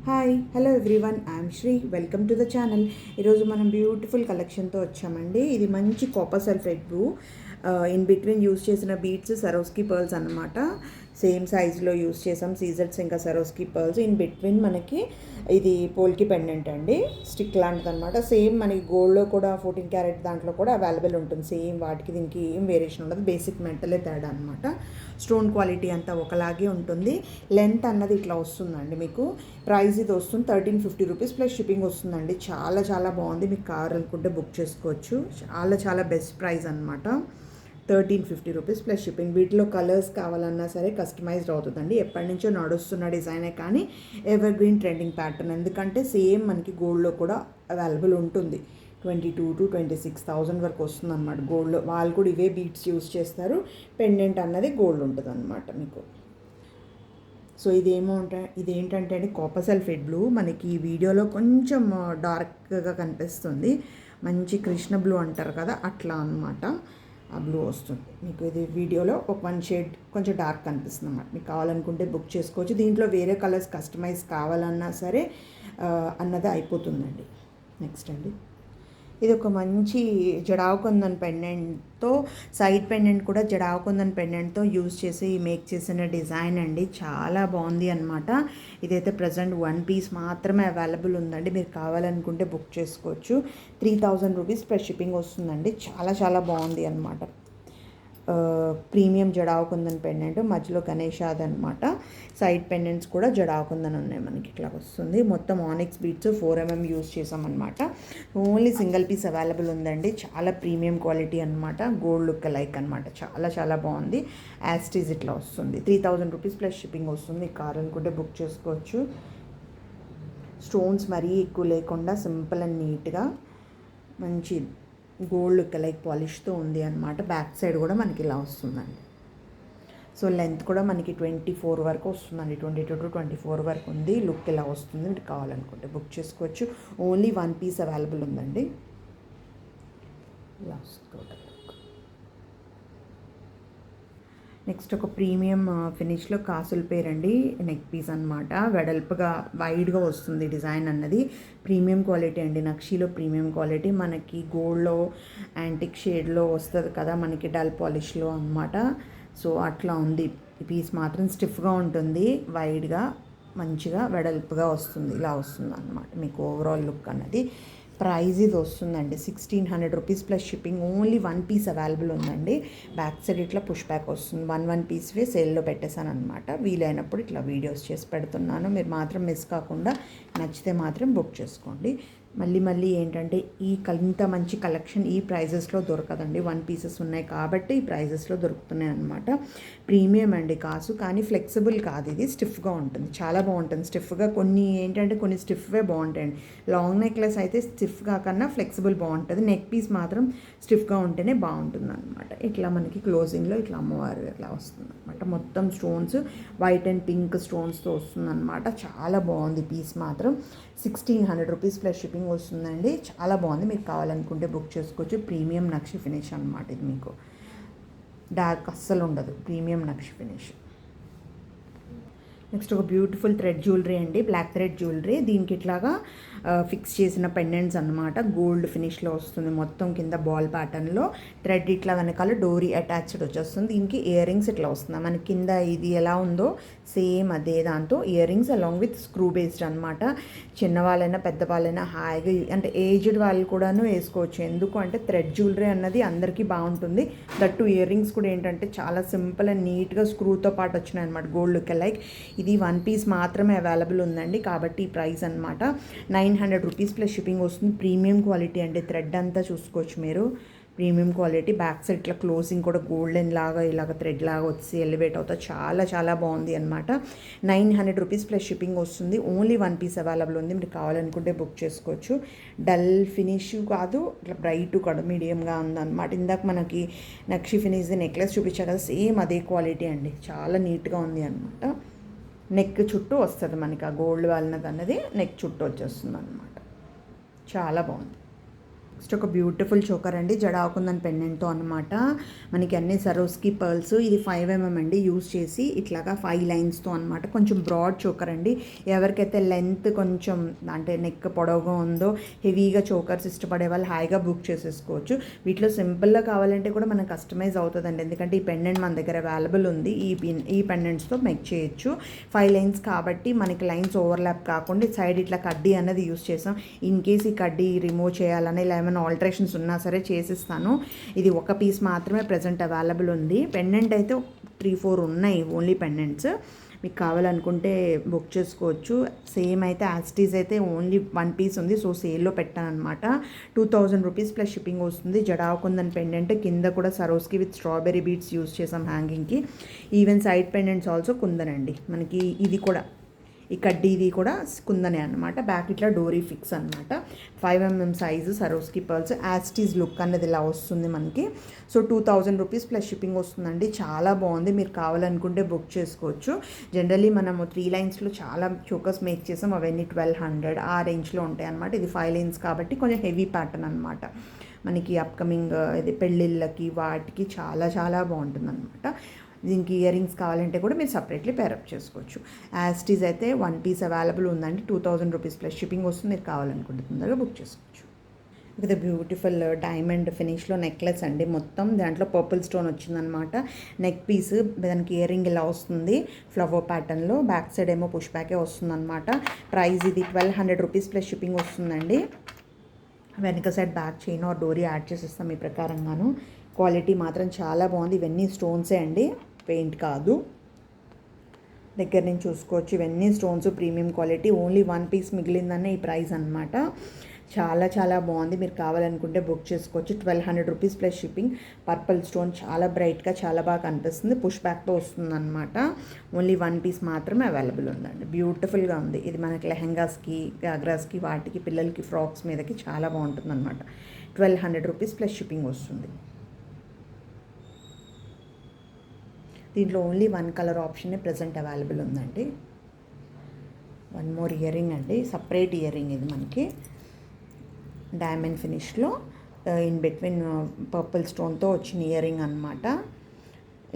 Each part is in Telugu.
Hi hello everyone, I'm Sri. Welcome to the channel. ఈరోజు మనం బ్యూటిఫుల్ కలెక్షన్తో వచ్చామండి. ఇది మంచి copper sulphate blue, in between use చేసిన బీడ్స్ సరోస్కి పర్ల్స్ అన్నమాట. సేమ్ సైజులో యూస్ చేసాం సీజర్స్ ఇంకా సరోస్కి పర్ల్స్. ఇన్ బిట్వీన్ మనకి ఇది పోల్కి పెండెంట్ అండి, స్టిక్ లాంటిది అనమాట. సేమ్ మనకి గోల్డ్లో కూడా 14 క్యారెట్ దాంట్లో కూడా అవైలబుల్ ఉంటుంది. సేమ్ వాటికి దీనికి ఏం వేరియేషన్ ఉండదు, బేసిక్ మెటలే తేడా అనమాట. స్టోన్ క్వాలిటీ అంతా ఒకలాగే ఉంటుంది. లెంత్ అన్నది ఇట్లా వస్తుందండి. మీకు ప్రైస్ ఇది వస్తుంది 1350 రూపీస్ ప్లస్ షిప్పింగ్ వస్తుందండి. చాలా చాలా బాగుంది. మీకు కావాలనుకుంటే బుక్ చేసుకోవచ్చు. చాలా చాలా బెస్ట్ ప్రైస్ అనమాట. 1350 రూపీస్ ప్లస్ షిప్పింగ్. వీటిలో కలర్స్ కావాలన్నా సరే కస్టమైజ్డ్ అవుతుందండి. ఎప్పటి నుంచో నడుస్తున్న డిజైనే కానీ ఎవర్ గ్రీన్ ట్రెండింగ్ ప్యాటర్న్. ఎందుకంటే సేమ్ మనకి గోల్డ్లో కూడా అవైలబుల్ ఉంటుంది. 22,000 to 26,000 వరకు వస్తుంది అనమాట గోల్డ్లో. వాళ్ళు కూడా ఇవే బీట్స్ యూస్ చేస్తారు. పెండెంట్ అన్నది గోల్డ్ ఉంటుంది అనమాట మీకు. సో ఇదేంటంటే అండి, కాపర్ సల్ఫేట్ బ్లూ. మనకి ఈ వీడియోలో కొంచెం డార్క్గా కనిపిస్తుంది. మంచి కృష్ణ బ్లూ అంటారు కదా, అట్లా అనమాట ఆ బ్లూ వస్తుంది మీకు. ఇది వీడియోలో ఒక 1 షేడ్ కొంచెం డార్క్ కనిపిస్తుంది అన్నమాట. మీకు కావాలనుకుంటే బుక్ చేసుకోవచ్చు. దీంట్లో వేరే కలర్స్ కస్టమైజ్ కావాలన్నా సరే అన్నది అయిపోతుందండి. నెక్స్ట్ అండి, ఇది ఒక మంచి జడావు కుందన్ పెండెంట్తో, సైడ్ పెండెంట్ కూడా జడావు కుందన్ పెండెంట్తో యూజ్ చేసి మేక్ చేసిన డిజైన్ అండి. చాలా బాగుంది అనమాట. ఇదైతే ప్రజెంట్ 1 పీస్ మాత్రమే అవైలబుల్ ఉందండి. మీరు కావాలనుకుంటే బుక్ చేసుకోవచ్చు. 3000 రూపీస్ ప్లస్ షిప్పింగ్ వస్తుందండి. చాలా చాలా బాగుంది అనమాట. ప్రీమియం జడావు కుందన్ పెండెంట్, మధ్యలో గణేషాద్ అనమాట. సైడ్ పెండెంట్స్ కూడా జడావు కుందన్ ఉన్నాయి మనకి. ఇట్లా వస్తుంది. మొత్తం ఆనిక్స్ బీట్స్ 4mm యూస్ చేసామన్నమాట. ఓన్లీ సింగిల్ పీస్ అవైలబుల్ ఉందండి. చాలా ప్రీమియం క్వాలిటీ అనమాట. గోల్డ్ లుక్ లైక్ అనమాట. చాలా చాలా బాగుంది. యాస్టీజ్ ఇట్లా వస్తుంది. 3000 రూపీస్ ప్లస్ షిప్పింగ్ వస్తుంది. కార్ అనుకుంటే బుక్ చేసుకోవచ్చు. స్టోన్స్ మరీ ఎక్కువ లేకుండా సింపుల్ అండ్ నీట్గా మంచి గోల్డ్ లుక్ లైక్ పాలిష్తో ఉంది అనమాట. బ్యాక్ సైడ్ కూడా మనకి ఇలా వస్తుందండి. సో లెంత్ కూడా మనకి 24 వరకు వస్తుందండి. 22 to 24 వరకు ఉంది. లుక్ ఇలా వస్తుంది. మీరు కావాలనుకుంటే బుక్ చేసుకోవచ్చు. ఓన్లీ 1 పీస్ అవైలబుల్ ఉందండి. నెక్స్ట్ ఒక ప్రీమియం ఫినిష్లో కాసుల పేరండి. నెక్ పీస్ అనమాట. వెడల్పుగా వైడ్గా వస్తుంది డిజైన్ అన్నది. ప్రీమియం క్వాలిటీ అండి. నక్షీలో ప్రీమియం క్వాలిటీ. మనకి గోల్డ్లో యాంటిక్ షేడ్లో వస్తుంది కదా, మనకి డల్ పాలిష్లో అనమాట. సో అట్లా ఉంది. ఈ పీస్ మాత్రం స్టిఫ్గా ఉంటుంది. వైడ్గా మంచిగా వెడల్పుగా వస్తుంది. ఇలా వస్తుంది అనమాట మీకు ఓవరాల్ లుక్ అన్నది. ప్రైజ్ ఇది వస్తుందండి 1600 rupees plus shipping. Only 1 piece available ఉందండి. బ్యాక్ సైడ్ ఇట్లా పుష్ బ్యాక్ వస్తుంది. 1 పీస్వే సేల్లో పెట్టేశాను అనమాట. వీలైనప్పుడు ఇట్లా వీడియోస్ చేసి పెడుతున్నాను. మీరు మాత్రం మిస్ కాకుండా నచ్చితే మాత్రం బుక్ చేసుకోండి. మళ్ళీ ఏంటంటే ఇంత మంచి కలెక్షన్ ఈ ప్రైజెస్లో దొరకదండి. 1 పీసెస్ ఉన్నాయి కాబట్టి ఈ ప్రైజెస్లో దొరుకుతున్నాయి అనమాట. ప్రీమియం అండి కాసు, కానీ ఫ్లెక్సిబుల్ కాదు. ఇది స్టిఫ్గా ఉంటుంది. చాలా బాగుంటుంది స్టిఫ్గా. కొన్ని స్టిఫ్వే బాగుంటాయండి. లాంగ్ నెక్లెస్ అయితే స్టిఫ్గా కన్నా ఫ్లెక్సిబుల్ బాగుంటుంది. నెక్ పీస్ మాత్రం స్టిఫ్గా ఉంటేనే బాగుంటుంది అనమాట. ఇట్లా మనకి క్లోజింగ్లో ఇట్లా అమ్మవారు ఇట్లా వస్తుంది అనమాట. మొత్తం స్టోన్స్ వైట్ అండ్ పింక్ స్టోన్స్తో వస్తుంది అనమాట. చాలా బాగుంది పీస్ మాత్రం. 1600 రూపీస్ ప్లస్ షిప్పింగ్ వస్తుందండి. చాలా బాగుంది. మీకు కావాలనుకుంటే బుక్ చేసుకోవచ్చు. ప్రీమియం నక్షి ఫినిష్ అనమాట. ఇది మీకు డార్క్ అస్సలు ఉండదు. Premium nakshi finish. నెక్స్ట్ ఒక బ్యూటిఫుల్ థ్రెడ్ జ్యువెలరీ అండి. Black thread jewellery. దీనికి ఇట్లాగా ఫిక్స్ చేసిన పెండెంట్స్ అనమాట. గోల్డ్ ఫినిష్లో వస్తుంది. మొత్తం కింద బాల్ ప్యాటర్న్లో థ్రెడ్ ఇట్లా వెనకాల డోరీ అటాచ్డ్ వచ్చేస్తుంది. దీనికి ఇయర్ రింగ్స్ ఇట్లా వస్తుంది. మన కింద ఇది ఎలా ఉందో సేమ్ అదే దాంతో ear rings along with screw based అనమాట. చిన్నవాళ్ళైనా పెద్దవాళ్ళైనా హాయిగా, అంటే ఏజ్డ్ వాళ్ళు కూడాను వేసుకోవచ్చు. ఎందుకు అంటే థ్రెడ్ జ్యువెలరీ అన్నది అందరికీ బాగుంటుంది. దట్టు ఇయర్ రింగ్స్ కూడా ఏంటంటే చాలా సింపుల్ అండ్ నీట్గా స్క్రూతో పాటు వచ్చినాయి అనమాట. Gold look like. ఇది 1 పీస్ మాత్రమే అవైలబుల్ ఉందండి. కాబట్టి ఈ ప్రైస్ అనమాట 900 రూపీస్ ప్లస్ షిప్పింగ్ వస్తుంది. ప్రీమియం క్వాలిటీ అండి. థ్రెడ్ అంతా చూసుకోవచ్చు మీరు. Premium quality. బ్యాక్ సైడ్ ఇట్లా క్లోజింగ్ కూడా గోల్డెన్ లాగా ఇలాగ థ్రెడ్ లాగా వచ్చి ఎలివేట్ అవుతా చాలా చాలా బాగుంది అనమాట. 900 రూపీస్ ప్లస్ షిప్పింగ్ వస్తుంది. ఓన్లీ 1 పీస్ అవైలబుల్ ఉంది. మీరు కావాలనుకుంటే బుక్ చేసుకోవచ్చు. డల్ ఫినిష్ కాదు, ఇట్లా బ్రైట్ కూడా మీడియంగా ఉందన్నమాట. ఇందాక మనకి నక్షి ఫినిష్ నెక్లెస్ చూపించా కదా, సేమ్ అదే క్వాలిటీ అండి. చాలా నీట్గా ఉంది అనమాట. నెక్ చుట్టూ వస్తుంది మనకి ఆ గోల్డ్ వాల్నట్ అన్నది నెక్ చుట్టూ వచ్చేస్తుంది అనమాట. చాలా బాగుంది. నెక్స్ట్ ఒక బ్యూటిఫుల్ చోకర్ అండి, జడాకుందని పెండెంట్తో అనమాట. మనకి అన్ని సరోస్కి పర్ల్స్. ఇది 5mm అండి యూస్ చేసి ఇట్లాగా 5 లైన్స్తో అనమాట. కొంచెం బ్రాడ్ చోకర్ అండి. ఎవరికైతే లెంత్ కొంచెం అంటే నెక్ పొడవుగా ఉందో, హెవీగా చోకర్స్ ఇష్టపడే వాళ్ళు హాయిగా బుక్ చేసేసుకోవచ్చు. వీటిలో సింపుల్గా కావాలంటే కూడా మనకు కస్టమైజ్ అవుతుందండి, ఎందుకంటే ఈ పెండెంట్ మన దగ్గర అవైలబుల్ ఉంది. ఈ పెండెంట్స్తో మేక్ చేయొచ్చు. 5 లైన్స్ కాబట్టి మనకి లైన్స్ ఓవర్లాప్ కాకుండా సైడ్ ఇట్లా కడ్డీ అనేది యూస్ చేసాం. ఇన్ కేస్ ఈ కడ్డీ రిమూవ్ చేయాలని ఇలా ఏమైనా ఆల్టరేషన్స్ ఉన్నా సరే చేసిస్తాను. ఇది ఒక పీస్ మాత్రమే ప్రజెంట్ అవైలబుల్ ఉంది. పెండెంట్ అయితే 3-4 ఉన్నాయి ఓన్లీ పెండెంట్స్. మీకు కావాలనుకుంటే బుక్ చేసుకోవచ్చు. సేమ్ అయితే యాస్టీస్ అయితే ఓన్లీ 1 పీస్ ఉంది, సో సేల్లో పెట్టాను అనమాట. 2000 రూపీస్ ప్లస్ షిప్పింగ్ వస్తుంది. జడాకుందని పెండెంట్ కింద కూడా Swarovski with strawberry beads use చేసాం హ్యాంగింగ్కి. ఈవెన్ సైడ్ పెండెంట్స్ ఆల్సో కుందనండి. మనకి ఇది కూడా ఈ కడ్డీది కూడా కుందనే అనమాట. బ్యాక్ ఇట్లా డోరీ ఫిక్స్ అనమాట. 5mm size Swarovski pearls. As it is look అన్నది ఇలా వస్తుంది మనకి. సో 2000 రూపీస్ ప్లస్ షిప్పింగ్ వస్తుందండి. చాలా బాగుంది. మీరు కావాలనుకుంటే బుక్ చేసుకోవచ్చు. జనరలీ మనము 3 లైన్స్లో చాలా చోకర్స్ మేక్ చేసాం, అవన్నీ 1200 ఆ రేంజ్లో ఉంటాయి అనమాట. ఇది 5 లైన్స్ కాబట్టి కొంచెం హెవీ ప్యాటర్న్ అనమాట. మనకి అప్కమింగ్ ఇది పెళ్ళిళ్ళకి వాటికి చాలా చాలా బాగుంటుంది అనమాట. దీనికి ఇయర్ రింగ్స్ కావాలంటే కూడా మీరు సపరేట్లీ పేరప్ చేసుకోవచ్చు. యాస్టీస్ అయితే 1 పీస్ అవైలబుల్ ఉందండి. 2000 రూపీస్ ప్లస్ షిప్పింగ్ వస్తుంది. మీరు కావాలనుకుంటే తొందరగా బుక్ చేసుకోవచ్చు. ఇది బ్యూటిఫుల్ డైమండ్ ఫినిష్లో నెక్లెస్ అండి. మొత్తం దాంట్లో పర్పుల్ స్టోన్ వచ్చిందనమాట. నెక్ పీస్ దానికి ఇయర్ రింగ్ ఇలా వస్తుంది ఫ్లవర్ ప్యాటర్న్లో. బ్యాక్ సైడ్ ఏమో పుష్ బ్యాకే వస్తుందన్నమాట. ప్రైస్ ఇది 1200 రూపీస్ ప్లస్ షిప్పింగ్ వస్తుందండి. వెనక సైడ్ బ్యాక్ చైన్ ఆర్ డోరీ యాడ్ చేసేస్తాం మీ ప్రకారంగాను. క్వాలిటీ మాత్రం చాలా బాగుంది. ఇవన్నీ స్టోన్సే అండి, పెయింట్ కాదు. దగ్గర నుంచి చూసుకోవచ్చు. ఇవన్నీ stones, premium quality. Only 1 piece మిగిలిందనే ఈ ప్రైస్ అనమాట. చాలా చాలా బాగుంది. మీరు కావాలనుకుంటే బుక్ చేసుకోవచ్చు. 1200 rupees plus shipping. Purple stone చాలా బ్రైట్గా చాలా బాగా కనిపిస్తుంది. పుష్ బ్యాక్తో వస్తుంది అనమాట. ఓన్లీ 1 పీస్ మాత్రమే అవైలబుల్ ఉందండి. బ్యూటిఫుల్గా ఉంది. ఇది మనకి లెహెంగాస్కి, గాగ్రాస్కి, వాటికి, పిల్లలకి ఫ్రాక్స్ మీదకి చాలా బాగుంటుంది అనమాట. 1200 రూపీస్ ప్లస్ షిప్పింగ్ వస్తుంది. దీంట్లో only 1 colour option present available ఉందండి. 1 మోర్ ఇయర్ రింగ్ అండి, సపరేట్ ఇయర్ రింగ్. ఇది మనకి డైమండ్ ఫినిష్లో ఇన్ బిట్వీన్ పర్పుల్ స్టోన్తో వచ్చిన ఇయర్ రింగ్ అనమాట.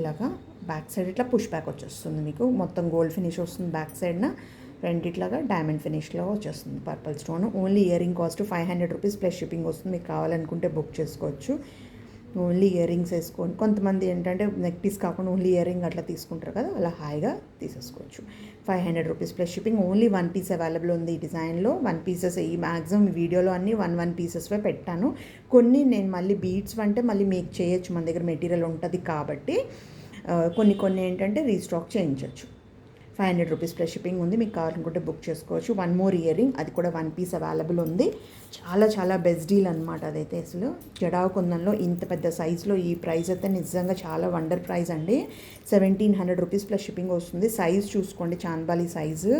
ఇలాగా బ్యాక్ సైడ్ ఇట్లా పుష్ బ్యాక్ వచ్చేస్తుంది. మీకు మొత్తం గోల్డ్ ఫినిష్ వస్తుంది బ్యాక్ సైడ్న. ఫ్రంట్ ఇట్లాగా డైమండ్ ఫినిష్లో వచ్చేస్తుంది purple stone. Only ear ring cost 500 rupees plus shipping వస్తుంది. మీకు కావాలనుకుంటే బుక్ చేసుకోవచ్చు. ఓన్లీ ఇయర్ రింగ్స్ వేసుకొని, కొంతమంది ఏంటంటే నెక్ పీస్ కాకుండా ఓన్లీ ఇయర్ రింగ్ అట్లా తీసుకుంటారు కదా, అలా హాయిగా తీసేసుకోవచ్చు. 500 rupees plus shipping. Only 1 piece available ఉంది ఈ డిజైన్లో. 1 పీసెస్. ఈ మ్యాక్సిమం వీడియోలో అన్ని 1 పీసెస్వే పెట్టాను. కొన్ని నేను మళ్ళీ బీడ్స్ అంటే మళ్ళీ మేక్ చేయొచ్చు, మన దగ్గర మెటీరియల్ ఉంటుంది కాబట్టి. కొన్ని ఏంటంటే రీస్టాక్ చేయించవచ్చు. 500 రూపీస్ ప్లస్ షిప్పింగ్ ఉంది. మీకు కావాలనుకుంటే బుక్ చేసుకోవచ్చు. 1 మోర్ ఇయర్ రింగ్, అది కూడా 1 పీస్ అవైలబుల్ ఉంది. చాలా చాలా బెస్ట్ డీల్ అనమాట అదైతే. అసలు జడాకుందంలో ఇంత పెద్ద సైజులో ఈ ప్రైస్ అయితే నిజంగా చాలా వండర్ ప్రైస్ అండి. 1700 రూపీస్ ప్లస్ షిప్పింగ్ వస్తుంది. సైజ్ చూసుకోండి, చాన్బాలి సైజు.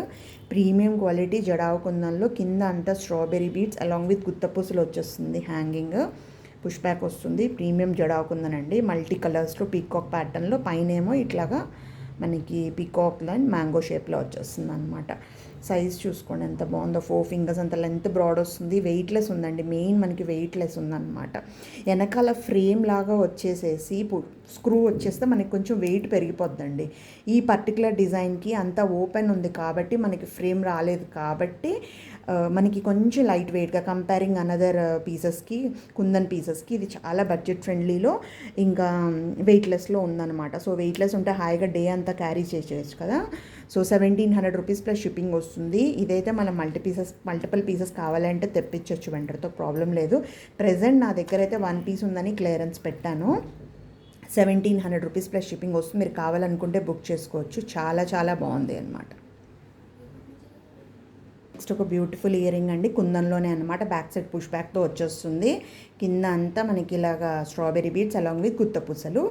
ప్రీమియం క్వాలిటీ జడాకుందంలో. కింద అంతా స్ట్రాబెరీ బీడ్స్ అలాంగ్ విత్ గుత్తపూసలు వచ్చేస్తుంది హ్యాంగింగ్. పుష్ బ్యాక్ వస్తుంది. ప్రీమియం జడాకుందనండి. మల్టీ కలర్స్లో పీకాక్ ప్యాటర్న్లో. పైన ఏమో ఇట్లాగా మనకి పీకాక్ లైన్ మ్యాంగో షేప్లో వచ్చేస్తుంది అనమాట. సైజ్ చూసుకోండి ఎంత బాగుందో. 4 ఫింగర్స్ అంత లెంత్ బ్రాడ్ వస్తుంది. వెయిట్లెస్ ఉందండి. మెయిన్ మనకి వెయిట్లెస్ ఉందన్నమాట. వెనకాల ఫ్రేమ్ లాగా వచ్చేసేసి స్క్రూ వచ్చేస్తే మనకి కొంచెం వెయిట్ పెరిగిపోద్దండి. ఈ పర్టికులర్ డిజైన్కి అంతా ఓపెన్ ఉంది కాబట్టి మనకి ఫ్రేమ్ రాలేదు కాబట్టి మనకి కొంచెం లైట్ వెయిట్గా కంపేరింగ్ అనదర్ పీసెస్కి, కుందన్ పీసెస్కి ఇది చాలా బడ్జెట్ ఫ్రెండ్లీలో ఇంకా వెయిట్లెస్లో ఉందన్నమాట. సో వెయిట్లెస్ ఉంటే హాయిగా డే అంతా క్యారీ చేయొచ్చు కదా. సో 1700 రూపీస్ ప్లస్ షిప్పింగ్ వస్తుంది. ఇదైతే మనం మల్టిపుల్ పీసెస్ కావాలంటే తెప్పించవచ్చు వెంటర్తో, ప్రాబ్లం లేదు. ప్రెజెంట్ నా దగ్గర అయితే 1 పీస్ ఉందని క్లియరెన్స్ పెట్టాను. 1700 రూపీస్ ప్లస్ షిప్పింగ్ వస్తుంది. మీరు కావాలనుకుంటే బుక్ చేసుకోవచ్చు. చాలా చాలా బాగుంది అనమాట. నెక్స్ట్ ఒక బ్యూటిఫుల్ ఇయర్ రింగ్ అండి, కుందన్లోనే అనమాట. బ్యాక్ సైడ్ పుష్ బ్యాక్తో వచ్చేస్తుంది. కింద అంతా మనకి ఇలాగా స్ట్రాబెరీ బీడ్స్ అలాంగ్ విత్ గుత్తపూసలు.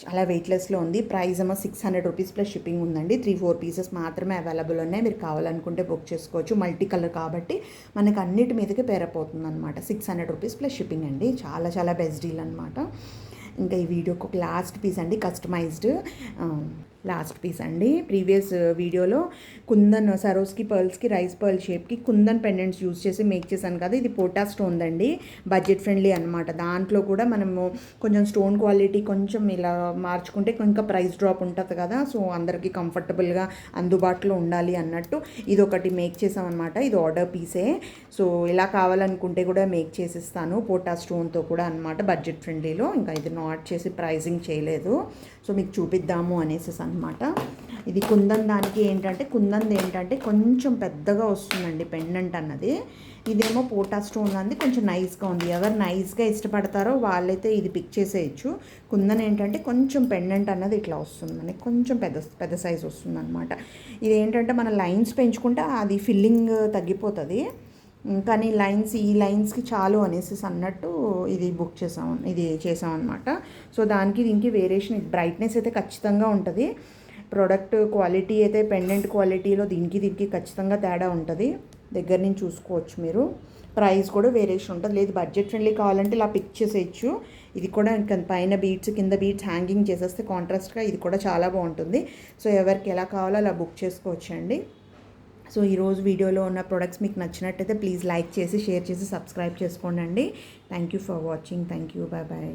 చాలా వెయిట్లెస్లో ఉంది. ప్రైస్ ఏమో 600 రూపీస్ ప్లస్ షిప్పింగ్ ఉందండి. 3-4 పీసెస్ మాత్రమే అవైలబుల్ ఉన్నాయి. మీరు కావాలనుకుంటే బుక్ చేసుకోవచ్చు. మల్టీ కలర్ కాబట్టి మనకు అన్నిటి మీదకి పేరపోతుంది అనమాట. 600 రూపీస్ ప్లస్ షిప్పింగ్ అండి. చాలా చాలా బెస్ట్ డీల్ అనమాట. ఇంకా ఈ వీడియోకి ఒక లాస్ట్ పీస్ అండి, కస్టమైజ్డ్ లాస్ట్ పీస్ అండి. ప్రీవియస్ వీడియోలో కుందన్ సరోస్కి పర్ల్స్కి రైస్ పర్ల్ షేప్కి కుందన్ పెండెంట్స్ యూస్ చేసి మేక్ చేశాను కదా, ఇది పోటా స్టోన్ అండి, బడ్జెట్ ఫ్రెండ్లీ అనమాట. దాంట్లో కూడా మనము కొంచెం స్టోన్ క్వాలిటీ కొంచెం ఇలా మార్చుకుంటే ఇంకా ప్రైస్ డ్రాప్ ఉంటుంది కదా, సో అందరికీ కంఫర్టబుల్గా అందుబాటులో ఉండాలి అన్నట్టు ఇది ఒకటి మేక్ చేసామన్నమాట. ఇది ఆర్డర్ పీసే, సో ఇలా కావాలనుకుంటే కూడా మేక్ చేసిస్తాను పోటా స్టోన్తో కూడా అనమాట, బడ్జెట్ ఫ్రెండ్లీలో. ఇంకా ఇది నాట్ చేసి ప్రైజింగ్ చేయలేదు, సో మీకు చూపిద్దాము అనేసి అనమాట. ఇది కుందన్ దానికి ఏంటంటే కొంచెం పెద్దగా వస్తుందండి పెండెంట్ అన్నది. ఇదేమో పోటా స్టోన్ అంది కొంచెం నైస్గా ఉంది. ఎవరు నైస్గా ఇష్టపడతారో వాళ్ళైతే ఇది పిక్ చేసేయచ్చు. కుందన్ ఏంటంటే కొంచెం పెండెంట్ అన్నది ఇట్లా వస్తుంది, మనకి కొంచెం పెద్ద సైజ్ వస్తుంది అనమాట. ఇది ఏంటంటే మన లైన్స్ పెంచుకుంటే అది ఫిల్లింగ్ తగ్గిపోతుంది, కానీ ఈ లైన్స్కి చాలు అనేసి అన్నట్టు ఇది చేసామన్నమాట. సో దీనికి వేరియేషన్, బ్రైట్నెస్ అయితే ఖచ్చితంగా ఉంటుంది. ప్రోడక్ట్ క్వాలిటీ అయితే పెండెంట్ క్వాలిటీలో దీనికి ఖచ్చితంగా తేడా ఉంటుంది, దగ్గర నుంచి చూసుకోవచ్చు మీరు. ప్రైస్ కూడా వేరియేషన్ ఉంటుంది. లేదు బడ్జెట్ ఫ్రెండ్లీ కావాలంటే ఇలా పిక్ చేసేయచ్చు. ఇది కూడా పైన బీడ్స్ కింద బీడ్స్ హ్యాంగింగ్ చేసేస్తే కాంట్రాస్ట్గా ఇది కూడా చాలా బాగుంటుంది. సో ఎవరికి ఎలా కావాలో అలా బుక్ చేసుకోవచ్చండి. సో ఈరోజు వీడియోలో ఉన్న ప్రొడక్ట్స్ మీకు నచ్చినట్టయితే ప్లీజ్ లైక్ చేసి షేర్ చేసి సబ్స్క్రైబ్ చేసుకోండి. Thank you for watching. Thank you. Bye bye.